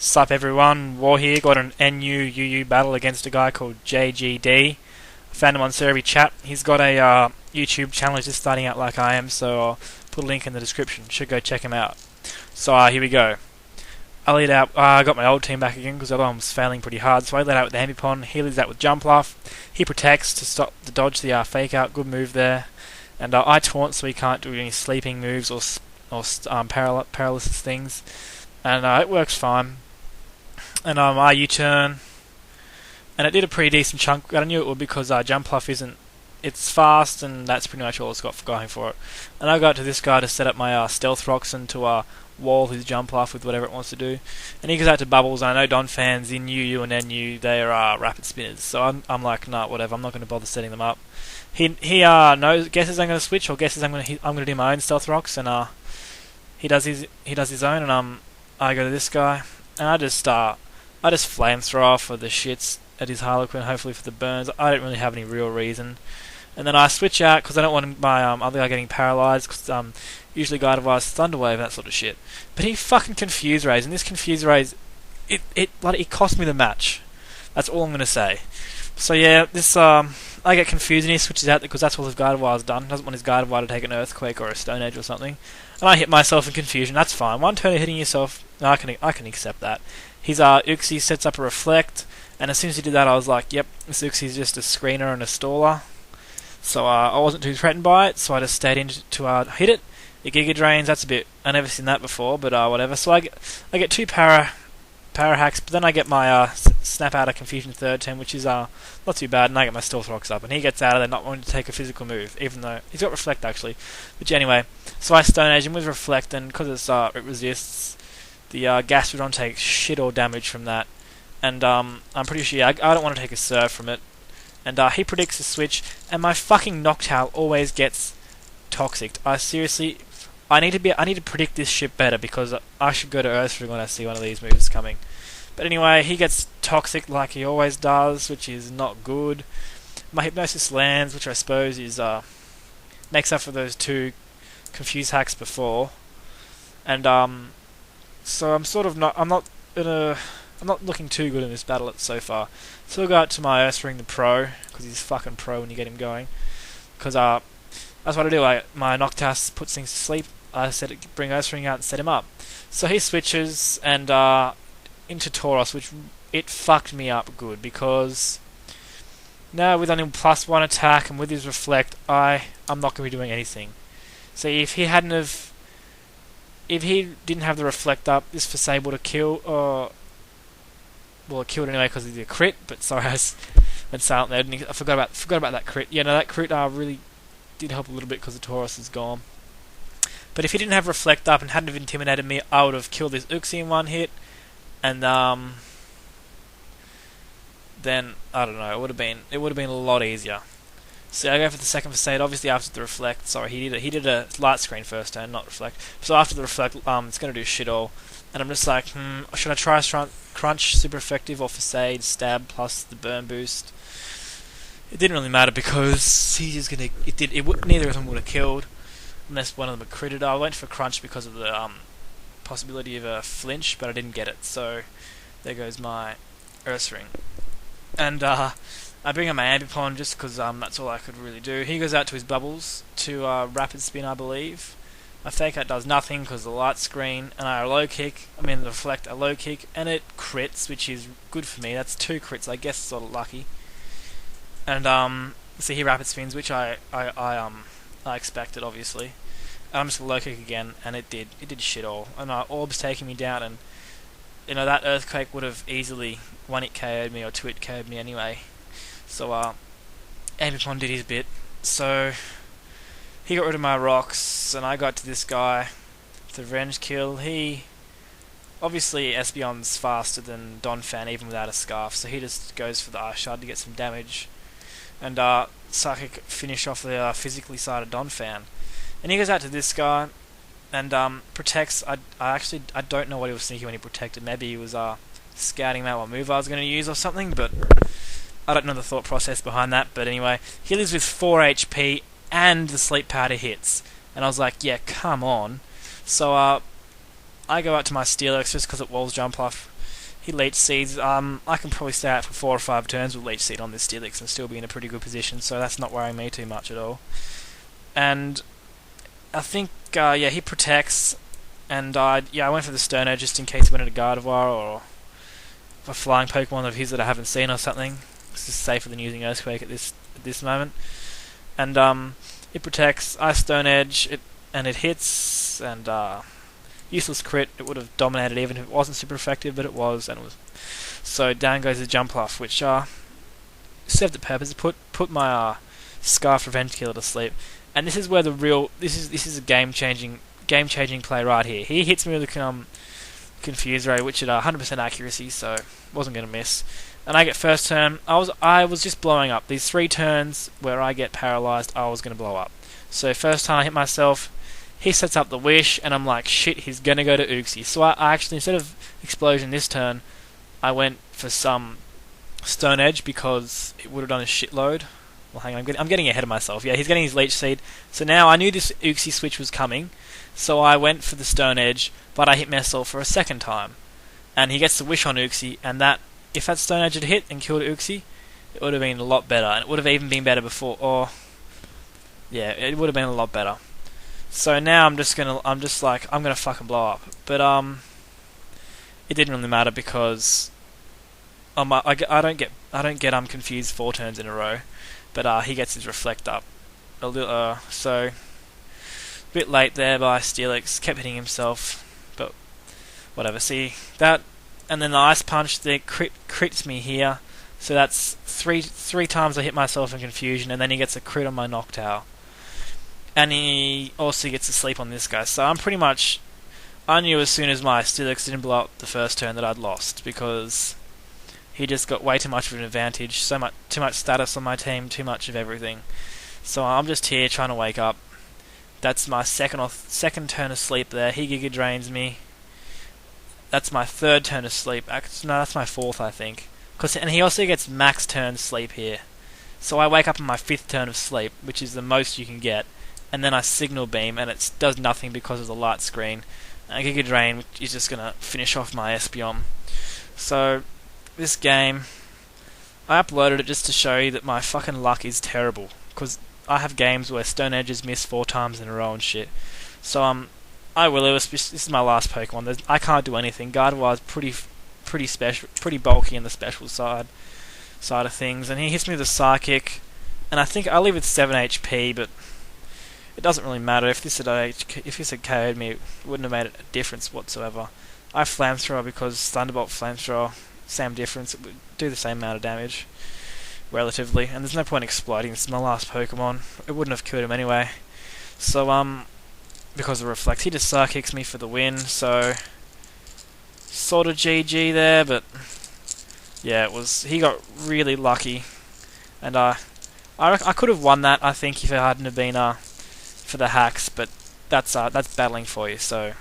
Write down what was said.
Sup everyone, War here, got an NU battle against a guy called JGD. Found him on Server Chat. He's got a YouTube channel, he's just starting out like I am, so I'll put a link in the description. Should go check him out. So here we go. I lead out, I got my old team back again because the other one was failing pretty hard, so I lead out with the Ambipon, he leads out with Jump Luff. He protects to dodge the fake out, good move there. And I taunt so he can't do any sleeping moves or paralysis things. And it works fine. And I U-turn, and it did a pretty decent chunk. I knew it would because Jump Pluff it's fast, and that's pretty much all it's got for going for it. And I got to this guy to set up my Stealth Roxen to wall his Jump Pluff with whatever it wants to do. And he goes out to Bubbles, and I know Don fans in UU and NU, they are rapid spinners. So I'm like, nah, whatever, I'm not going to bother setting them up. He guesses I'm going to switch, or guesses I'm going to do my own Stealth Rox, and he does his own, and I go to this guy, and I just flamethrower for the shits at his Harlequin, hopefully for the burns. I don't really have any real reason. And then I switch out because I don't want my other guy getting paralysed, because usually Guided Wise, Thunderwave, that sort of shit. But he fucking Confuse Rays, and this Confuse Rays, it cost me the match. That's all I'm going to say. So yeah, this I get confused and he switches out because that's all his Guided Wire's done. He doesn't want his Guided Wire to take an Earthquake or a Stone Edge or something. And I hit myself in confusion, that's fine. One turn of hitting yourself, I can accept that. His Uxie sets up a Reflect, and as soon as he did that I was like, yep, this Uxie's just a screener and a staller. So I wasn't too threatened by it, so I just stayed in to hit it. It Giga Drains, that's a bit, I've never seen that before, but whatever. So I get two Para Hacks, but then I get my Snap out of Confusion third turn, which is not too bad, and I get my Stealth Rocks up, and he gets out of there not wanting to take a physical move, even though he's got Reflect actually. But anyway, so I Stone Edge him with Reflect, and because it resists, the Gastrodon takes shit all damage from that, and I'm pretty sure I don't want to take a Surf from it. And he predicts a switch, and my fucking Noctowl always gets Toxic. I need to predict this shit better, because I should go to Earthring when I see one of these moves coming. But anyway, he gets Toxic like he always does, which is not good. My Hypnosis lands, which I suppose is makes up for those two Confuse hacks before. And so I'm not looking too good in this battle so far. So I'll go out to my Earthring the Pro, because he's fucking pro when you get him going. Because that's what I do. My Noctowl puts things to sleep. I bring Earthring out and set him up. So he switches and into Tauros, which it fucked me up good, because now with only +1 attack and with his Reflect, I'm not going to be doing anything. So if he didn't have the Reflect up, this Facade would have killed, well, it killed anyway because of the crit, but sorry, I went silent there. I forgot about that crit. Yeah, no, that crit really did help a little bit because the Tauros is gone. But if he didn't have Reflect up and hadn't have intimidated me, I would have killed this Uxie in one hit, and then I don't know, it would have been a lot easier. So I go for the second Facade, obviously after the Reflect. Sorry, he did a Light Screen first turn, not Reflect. So after the Reflect, it's going to do shit all. And I'm just like, should I try Crunch, super effective, or Facade, Stab plus the Burn boost? It didn't really matter because he's just gonna. Neither of them would have killed unless one of them had critted. I went for Crunch because of the possibility of a flinch, but I didn't get it. So there goes my Earthring. And I bring in my Ambipon just because that's all I could really do. He goes out to his Bubbles to Rapid Spin, I believe. My Fake Out does nothing because the Light Screen, and I the Reflect, a low kick, and it crits, which is good for me. That's 2 crits, I guess, sort of lucky. And so he Rapid Spins, which I expected, obviously. And I'm just low kick again, and it did shit all. And Orb's taking me down, and that Earthquake would have easily 1-hit KO'd me or 2-hit KO'd me anyway. So Ambipon did his bit. So he got rid of my rocks, and I got to this guy with a revenge kill. He obviously Espeon's faster than Donphan even without a scarf, so he just goes for the Ice Shard to get some damage, and Psychic finish off the physically sided Donphan. And he goes out to this guy and protects. I don't know what he was thinking when he protected. Maybe he was scouting out what move I was going to use or something, but I don't know the thought process behind that. But anyway, he lives with 4 HP and the Sleep Powder hits, and I was like, yeah, come on. So I go out to my Steelix just because it walls Jump Off, he leech seeds. I can probably stay out for 4 or 5 turns with leech seed on this Steelix and still be in a pretty good position, so that's not worrying me too much at all. And I think, yeah, he protects, and I went for the Sterno just in case he wanted a Gardevoir or a flying Pokemon of his that I haven't seen or something. This is safer than using Earthquake at this moment. And it protects, I Stone Edge, and it hits, and useless crit. It would have dominated even if it wasn't super effective, but it was, and it was. So down goes the Jumpluff, which served the purpose. Put my Scarf Revenge Killer to sleep. And this is where the real this is a game changing play right here. He hits me with a Confuse Ray, which at 100% accuracy, so wasn't going to miss. And I get first turn. I was just blowing up. These 3 turns where I get paralyzed, I was going to blow up. So first time I hit myself, he sets up the Wish, and I'm like, shit, he's going to go to Uxie. So I actually, instead of Explosion this turn, I went for some Stone Edge because it would have done a shitload. Well, hang on, I'm getting ahead of myself. Yeah, he's getting his Leech Seed. So now I knew this Uxie switch was coming, so I went for the Stone Edge, but I hit myself for a second time. And he gets the Wish on Uxie, and if that Stone Edge had hit and killed Uxie, it would have been a lot better, and it would have even been better before, yeah, it would have been a lot better. So now I'm just gonna fucking blow up. But it didn't really matter because I don't get confused 4 turns in a row. But he gets his Reflect up a little, so a bit late there by Steelix, kept hitting himself, but whatever. See that, and then the Ice Punch there crits me here, so that's three times I hit myself in confusion, and then he gets a crit on my Noctowl. And he also gets to sleep on this guy. So I'm pretty much... I knew as soon as my Steelix didn't blow up the first turn that I'd lost, because he just got way too much of an advantage, too much status on my team, too much of everything. So I'm just here trying to wake up. That's my second turn of sleep there. He Giga Drains me. That's my 3rd turn of sleep. No, that's my 4th, I think. And he also gets max turn sleep here. So I wake up on my 5th turn of sleep, which is the most you can get. And then I Signal Beam, and it does nothing because of the light screen. And Giga Drain, which is just going to finish off my Espeon. So, this game, I uploaded it just to show you that my fucking luck is terrible. Because I have games where Stone Edges miss 4 times in a row and shit. So, this is my last Pokemon. I can't do anything. Gardevoir is pretty special, pretty bulky in the special side of things. And he hits me with a Psychic. And I think I leave with 7 HP, but it doesn't really matter. If this had KO'd me, it wouldn't have made a difference whatsoever. I Flamethrower because Thunderbolt Flamethrower, same difference. It would do the same amount of damage, relatively. And there's no point exploding. This is my last Pokemon. It wouldn't have killed him anyway. So, because of Reflect, he just Psychics me for the win. So, sort of GG there, but yeah, he got really lucky. And I could have won that, I think, if it hadn't have been for the hacks, but that's battling for you, so